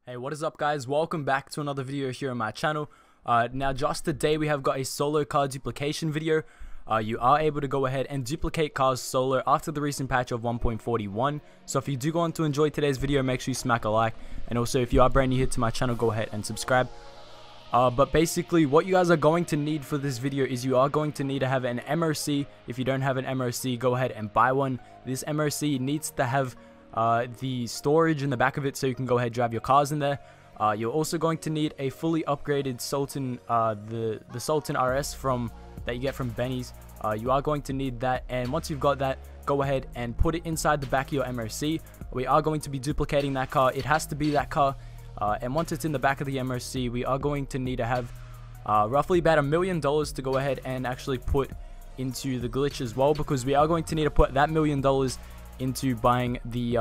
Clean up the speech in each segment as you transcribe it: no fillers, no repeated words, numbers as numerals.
Hey, what is up guys? Welcome back to another video here on my channel. Now just today we have got a solo car duplication video. You are able to go ahead and duplicate cars solo after the recent patch of 1.41. So if you do go on to enjoy today's video, make sure you smack a like. And also if you are brand new here to my channel, go ahead and subscribe. But basically what you guys are going to need for this video is you are going to need to have an MOC. If you don't have an MOC, go ahead and buy one. This MOC needs to have the storage in the back of it so you can go ahead and drive your cars in there. You're also going to need a fully upgraded Sultan, the Sultan RS that you get from Benny's. You are going to need that, and once you've got that, go ahead and put it inside the back of your MOC. We are going to be duplicating that car. It has to be that car, and once it's in the back of the MOC, we are going to need to have roughly about $1 million to go ahead and actually put into the glitch as well, because we are going to need to put that $1 million into buying the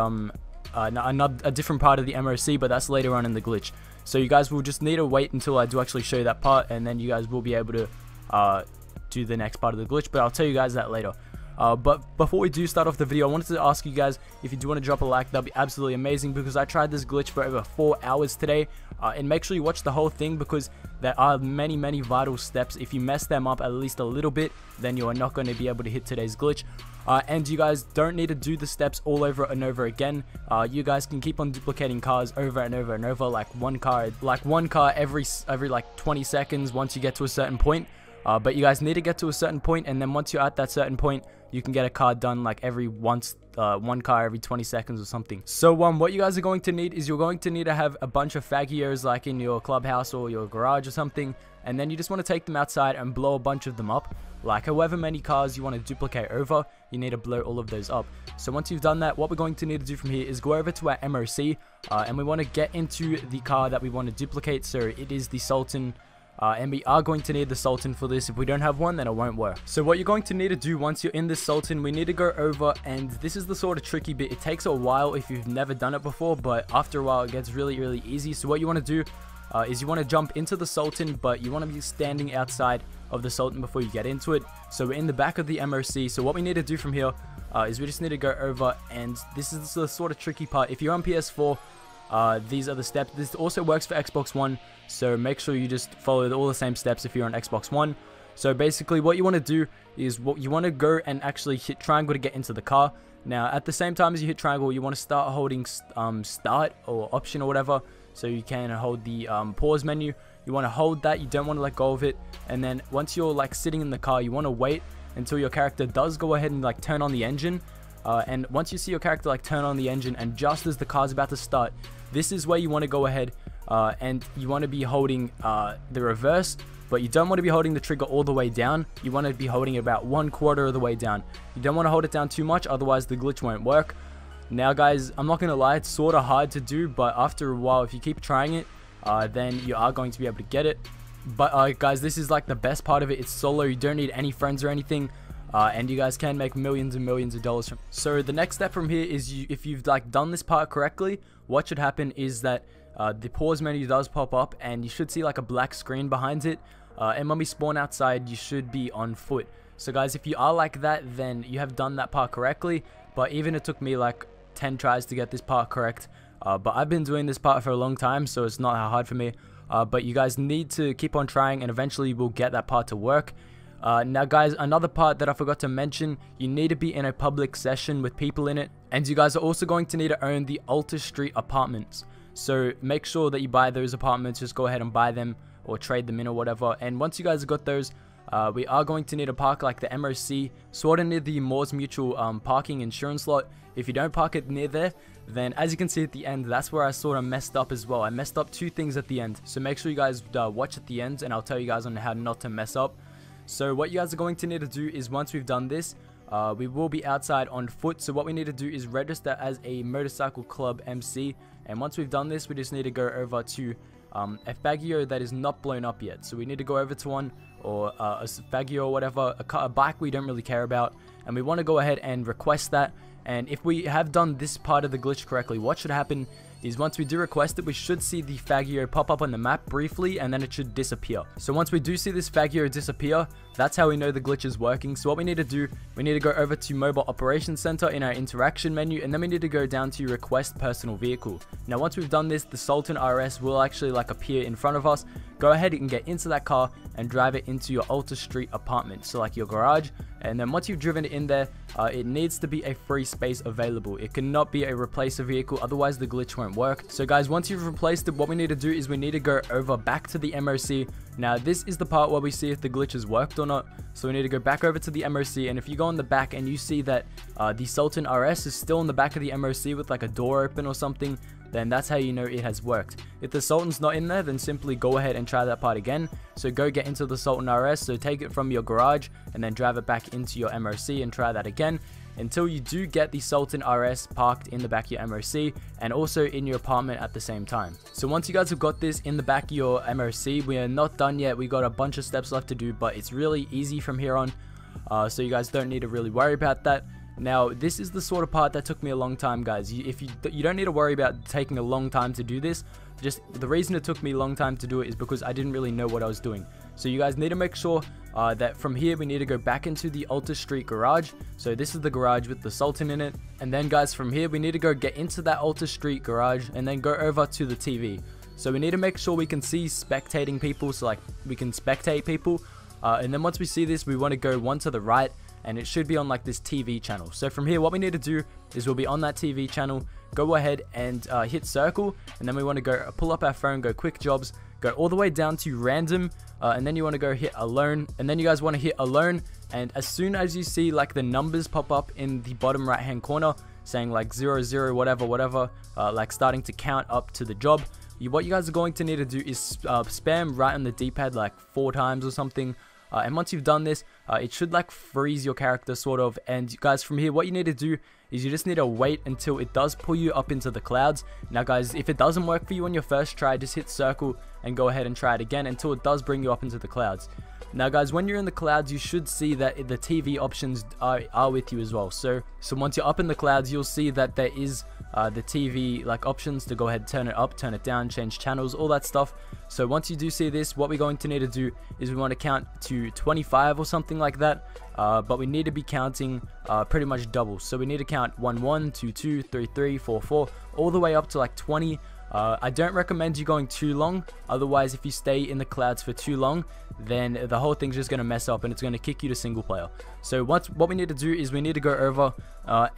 a different part of the MOC, but that's later on in the glitch. So you guys will just need to wait until I do actually show you that part, and then you guys will be able to do the next part of the glitch, but I'll tell you guys that later. But before we do start off the video, I wanted to ask you guys if you do want to drop a like. That'd be absolutely amazing, because I tried this glitch for over 4 hours today, and make sure you watch the whole thing, because there are many vital steps. If you mess them up at least a little bit, then you are not going to be able to hit today's glitch. And you guys don't need to do the steps all over and over again. You guys can keep on duplicating cars over and over and over, like one car every like 20 seconds once you get to a certain point. But you guys need to get to a certain point, and then once you're at that certain point, you can get a car done like one car every 20 seconds or something. So what you guys are going to need is you're going to need to have a bunch of fagios like in your clubhouse or your garage or something, and then you just want to take them outside and blow a bunch of them up. Like however many cars you want to duplicate over, you need to blow all of those up. So once you've done that, what we're going to need to do from here is go over to our MOC, and we want to get into the car that we want to duplicate. So it is the Sultan. And we are going to need the Sultan for this. If we don't have one, then it won't work. So what you're going to need to do once you're in the Sultan, we need to go over, and this is the sort of tricky bit. It takes a while if you've never done it before, but after a while it gets really easy. So what you want to do is you want to jump into the Sultan, but you want to be standing outside of the Sultan before you get into it. So we're in the back of the MOC. So what we need to do from here is we just need to go over, and this is the sort of tricky part. If you're on PS4, these are the steps. This also works for Xbox One, so make sure you just follow all the same steps if you're on Xbox One. So basically what you want to do is you want to go and actually hit triangle to get into the car. Now at the same time as you hit triangle, you want to start holding start or option or whatever, so you can hold the pause menu. You want to hold that, you don't want to let go of it, and then once you're like sitting in the car, you want to wait until your character does go ahead and like turn on the engine. And once you see your character like turn on the engine, and just as the car's about to start, this is where you want to go ahead and you want to be holding the reverse, but you don't want to be holding the trigger all the way down. You want to be holding it about 1/4 of the way down. You don't want to hold it down too much, otherwise the glitch won't work. Now guys, I'm not going to lie, it's sort of hard to do, but after a while, if you keep trying it, then you are going to be able to get it. But guys, this is like the best part of it. It's solo, you don't need any friends or anything. And you guys can make millions and millions of dollars from. So the next step from here is if you've like done this part correctly, what should happen is that the pause menu does pop up, and you should see like a black screen behind it, and when we spawn outside, you should be on foot. So guys, if you are like that, then you have done that part correctly. But even it took me like 10 tries to get this part correct, but I've been doing this part for a long time, so it's not that hard for me. But you guys need to keep on trying, and eventually we'll get that part to work. Now guys, another part that I forgot to mention, you need to be in a public session with people in it, and you guys are also going to need to own the Alta Street apartments. So make sure that you buy those apartments. Just go ahead and buy them or trade them in or whatever, and once you guys have got those, we are going to need to park like the MOC sort of near the Moores Mutual parking insurance lot. If you don't park it near there, then as you can see at the end, that's where I sort of messed up as well. I messed up 2 things at the end, so make sure you guys watch at the end, and I'll tell you guys on how not to mess up. So what you guys are going to need to do is once we've done this, we will be outside on foot. So what we need to do is register as a motorcycle club MC, and once we've done this, we just need to go over to a fagio that is not blown up yet. So we need to go over to one, or a fagio or whatever, a bike we don't really care about, and we want to go ahead and request that. And if we have done this part of the glitch correctly, what should happen is once we do request it, we should see the Faggio pop up on the map briefly, and then it should disappear. So once we do see this Faggio disappear, that's how we know the glitch is working. So what we need to do, we need to go over to Mobile Operations Center in our interaction menu, and then we need to go down to request personal vehicle. Now once we've done this, the Sultan RS will actually like appear in front of us. Go ahead and get into that car and drive it into your Alta Street apartment, so like your garage. And then once you've driven it in there, it needs to be a free space available. It cannot be a replacer vehicle, otherwise the glitch won't work. So guys, once you've replaced it, what we need to do is we need to go over back to the MOC. Now this is the part where we see if the glitch has worked or not. So we need to go back over to the MOC, and if you go on the back and you see that the Sultan RS is still in the back of the MOC with like a door open or something, then that's how you know it has worked. If the Sultan's not in there, then simply go ahead and try that part again. So go get into the Sultan RS, so take it from your garage and then drive it back into your MOC and try that again until you do get the Sultan RS parked in the back of your MOC and also in your apartment at the same time. So once you guys have got this in the back of your MOC, we are not done yet. We got a bunch of steps left to do, but it's really easy from here on. So you guys don't need to really worry about that. Now, this is the sort of part that took me a long time, guys. You don't need to worry about taking a long time to do this. Just the reason it took me a long time to do it is because I didn't really know what I was doing. So you guys need to make sure that from here we need to go back into the Alta Street garage. So this is the garage with the Sultan in it. And then guys, from here we need to go get into that Alta Street garage and then go over to the TV. So we need to make sure we can see spectating people, so like we can spectate people. And then once we see this, we want to go one to the right, and it should be on like this TV channel. So from here, what we need to do is we'll be on that TV channel, go ahead and hit circle, and then we want to go pull up our phone, go quick jobs, go all the way down to random, and then you want to go hit alone, and then you guys want to hit alone, and as soon as you see like the numbers pop up in the bottom right hand corner saying like 00 whatever, like starting to count up to the job, what you guys are going to need to do is spam right on the D-pad like 4 times or something. And once you've done this, it should like freeze your character sort of. And guys, from here, what you need to do is you just need to wait until it does pull you up into the clouds. Now guys, if it doesn't work for you on your first try, just hit circle and go ahead and try it again until it does bring you up into the clouds. Now guys, when you're in the clouds, you should see that the TV options are with you as well. So once you're up in the clouds, you'll see that there is the TV like options to go ahead, turn it up, turn it down, change channels, all that stuff. So once you do see this, what we're going to need to do is we want to count to 25 or something like that. But we need to be counting pretty much double. So we need to count 1 1 2 2 3 3 4 4 all the way up to like 20. I don't recommend you going too long, otherwise if you stay in the clouds for too long, then the whole thing's just going to mess up and it's going to kick you to single player. So what we need to do is we need to go over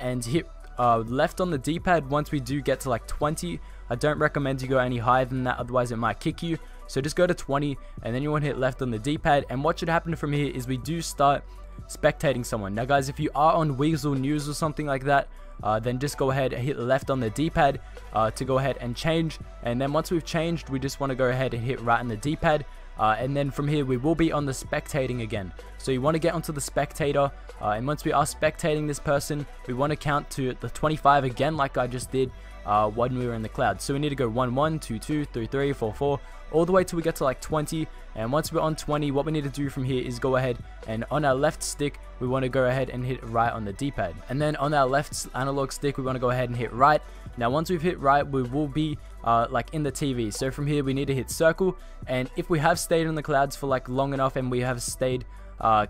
and hit left on the D-pad once we do get to like 20. I don't recommend you go any higher than that, otherwise it might kick you. So just go to 20 and then you want to hit left on the D-pad, and what should happen from here is we do start spectating someone. Now guys, if you are on Weasel News or something like that, then just go ahead and hit left on the D-pad to go ahead and change. And then once we've changed, we just want to go ahead and hit right on the D-pad. And then from here, we will be on the spectating again. So you want to get onto the spectator. And once we are spectating this person, we want to count to the 25 again, like I just did when we were in the cloud. So we need to go 1 1 2 2 3 3 4 4 all the way till we get to like 20. And once we're on 20, what we need to do from here is go ahead and on our left stick, we want to go ahead and hit right on the D-pad. And then on our left analog stick, we want to go ahead and hit right. Now once we've hit right, we will be like in the TV. So from here, we need to hit circle. And if we have stayed in the clouds for like long enough and we have stayed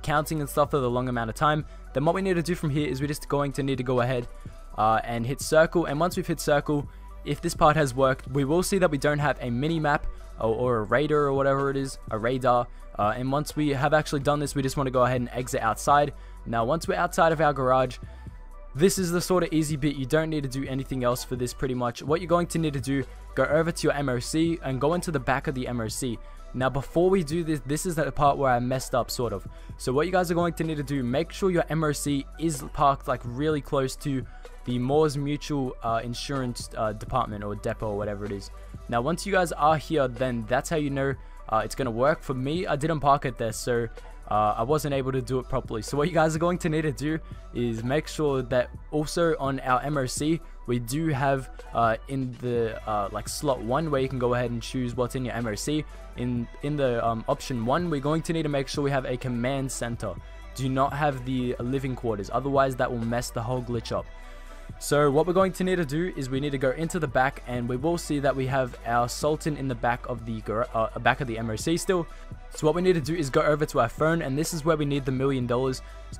counting and stuff for the long amount of time, then what we need to do from here is we're just going to need to go ahead and hit circle. And once we've hit circle, if this part has worked, we will see that we don't have a mini map or a radar or whatever it is, a radar. And once we have actually done this, we just want to go ahead and exit outside. Now once we're outside of our garage, this is the sort of easy bit. You don't need to do anything else for this pretty much. What you're going to need to do, go over to your MOC and go into the back of the MOC. Now before we do this, this is the part where I messed up sort of. So what you guys are going to need to do, make sure your MOC is parked like really close to the Moores Mutual Insurance department or depot or whatever it is. Now once you guys are here, then that's how you know it's going to work. For me, I didn't park it there, so I wasn't able to do it properly. So what you guys are going to need to do is make sure that also on our MOC, we do have in the like slot 1 where you can go ahead and choose what's in your MOC. In the option 1, we're going to need to make sure we have a command center. Do not have the living quarters, otherwise that will mess the whole glitch up. So what we're going to need to do is we need to go into the back, and we will see that we have our Sultan in the back of the MOC still. So what we need to do is go over to our phone, and this is where we need the $1 million.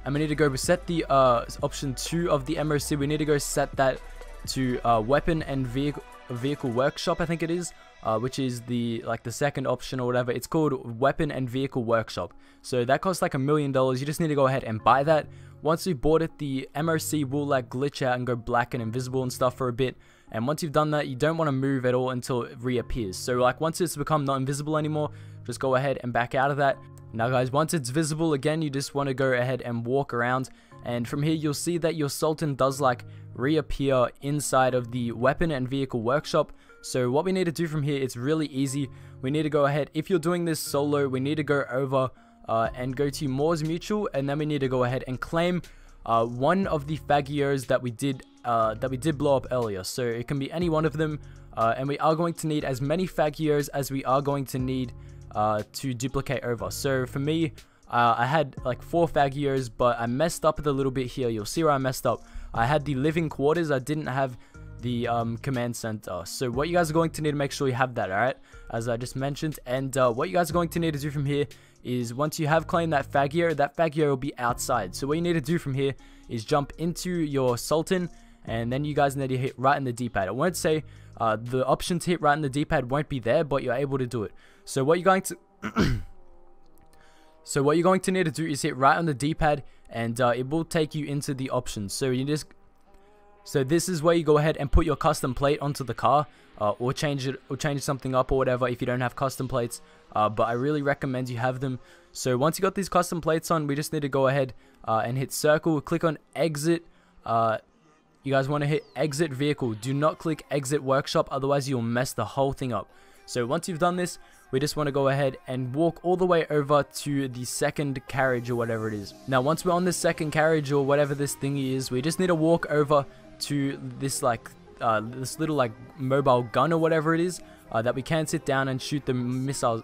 And we need to go set the option 2 of the MOC. We need to go set that to weapon and vehicle workshop, I think it is, which is the second option or whatever. It's called weapon and vehicle workshop. So that costs like $1 million. You just need to go ahead and buy that. Once you've bought it, the MOC will like glitch out and go black and invisible and stuff for a bit. And once you've done that, you don't want to move at all until it reappears. So like once it's become not invisible anymore, just go ahead and back out of that. Now guys, once it's visible again, you just want to go ahead and walk around, and from here you'll see that your Sultan does like reappear inside of the weapon and vehicle workshop. So what we need to do from here, it's really easy. We need to go ahead, if you're doing this solo, we need to go over and go to Moore's Mutual, and then we need to go ahead and claim one of the Fagios that we did blow up earlier. So it can be any one of them, and we are going to need as many Fagios as we are going to need to duplicate over. So for me, I had like 4 Fagios, but I messed up a little bit here. You'll see where I messed up. I had the living quarters, I didn't have the command center. So what you guys are going to need to make sure you have that, alright, as I just mentioned. And what you guys are going to need to do from here is, once you have claimed that Fagio will be outside. So what you need to do from here is jump into your Sultan, and then you guys need to hit right in the D-pad. I won't say the option to hit right in the D-pad won't be there, but you're able to do it. So what you're going to so what you're going to need to do is hit right on the D-pad, and it will take you into the options. So this is where you go ahead and put your custom plate onto the car, or change something up or whatever if you don't have custom plates. But I really recommend you have them. So once you got these custom plates on, we just need to go ahead and hit circle, click on exit. You guys want to hit exit vehicle. Do not click exit workshop, otherwise you'll mess the whole thing up. So once you've done this, we just want to go ahead and walk all the way over to the second carriage or whatever it is. Now once we're on this second carriage or whatever this thingy is, we just need to walk over to this this little like mobile gun or whatever it is, that we can sit down and shoot the missiles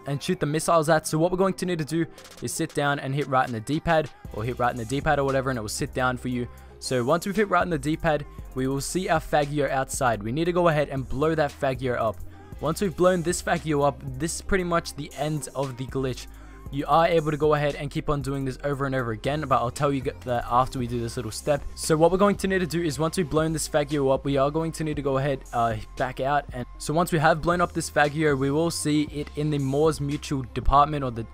at. So what we're going to need to do is sit down and hit right in the D-pad, or hit right in the D-pad or whatever, and it will sit down for you. So once we've hit right in the D-pad, we will see our Fagio outside. We need to go ahead and blow that Fagio up. Once we've blown this Fagio up, this is pretty much the end of the glitch. You are able to go ahead and keep on doing this over and over again, but I'll tell you that after we do this little step. So what we're going to need to do is, once we've blown this Fagio up, we are going to need to go ahead back out. And so once we have blown up this Fagio, we will see it in the Moore's Mutual department, or the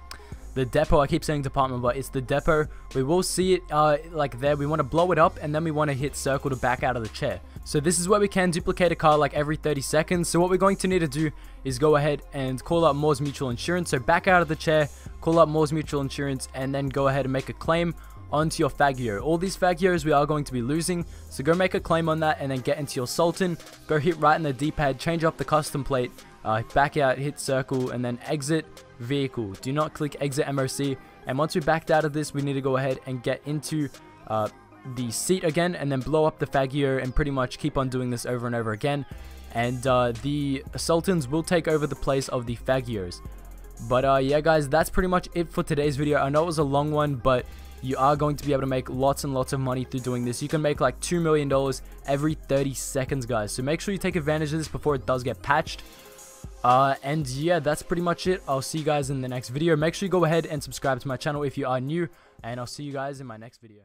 depot. I keep saying department, but it's the depot. We will see it like there. We want to blow it up, and then we want to hit circle to back out of the chair. So this is where we can duplicate a car like every 30 seconds. So what we're going to need to do is go ahead and call up Moore's Mutual Insurance. So back out of the chair, call up Moore's Mutual Insurance, and then go ahead and make a claim onto your Fagio. All these Fagios we are going to be losing, so go make a claim on that, and then get into your Sultan. Go hit right in the D-pad, change up the custom plate, back out, hit circle, and then exit vehicle. Do not click exit MOC. And once we backed out of this, we need to go ahead and get into the seat again, and then blow up the Fagio, and pretty much keep on doing this over and over again. And the Sultans will take over the place of the Fagios. But yeah guys, that's pretty much it for today's video. I know it was a long one, but you are going to be able to make lots and lots of money through doing this. You can make like $2 million every 30 seconds, guys. So make sure you take advantage of this before it does get patched. And yeah, that's pretty much it. I'll see you guys in the next video. Make sure you go ahead and subscribe to my channel if you are new, and I'll see you guys in my next video.